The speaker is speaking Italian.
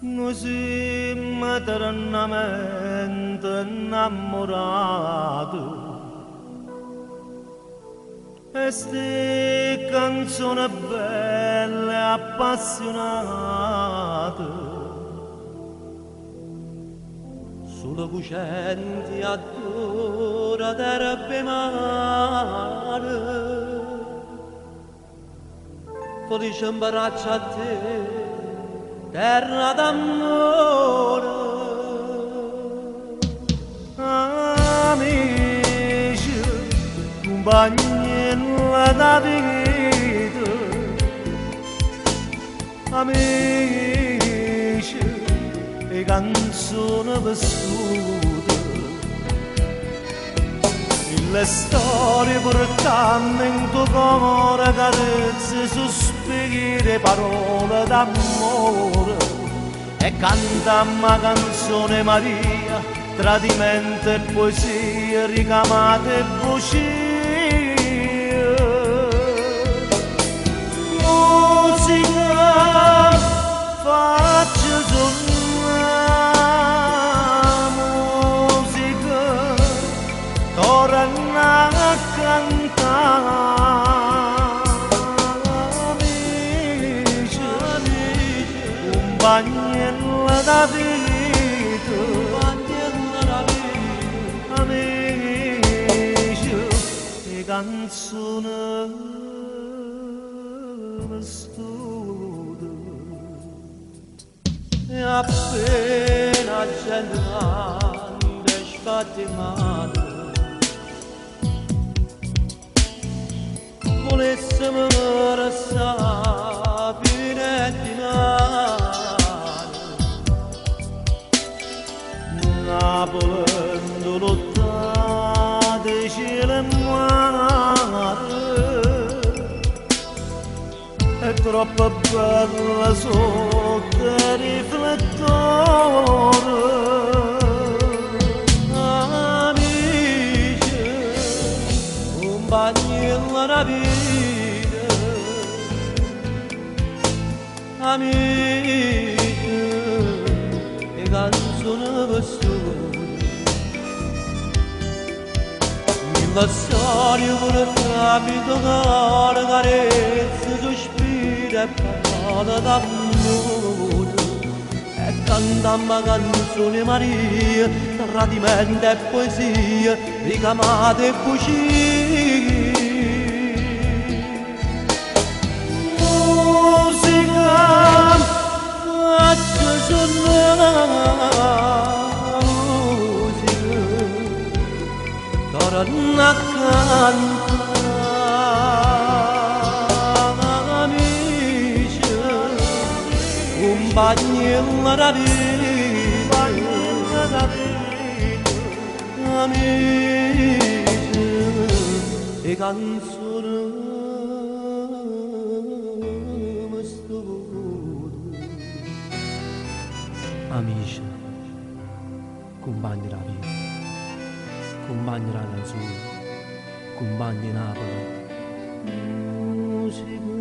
Noi siamo eternamente innamorati e ste canzoni belle appassionate sulle cucenti addora terre mare felice imbaraccia a te terra d'amore amici compagni nella vita amici e canzoni vissute le storie portando in tuo cuore carezze, sospiri, parole d'amore e cantammo la canzone Maria, tradimento e poesia, ricamate e bugie. Musica faccia suonare, musica torna a cantare, amici, compagni da vita, amici, e canzoni vestute, e appena gente grande sfattimata volessimo restare pinetti Napoli lottate cielo e mare è troppo bella sotto il riflettore amici compagni della vita amici e canzoni vestute la storia pure capito caro carezze sospiri e parole d'amore e cantammo canzoni Maria tradimento e poesia ricamate e bugie musica faccia suonare torna a cantare amici compagni della vita amici e canzoni vestute amici compagni della vita compagni della canzone, compagni Napoli. Musica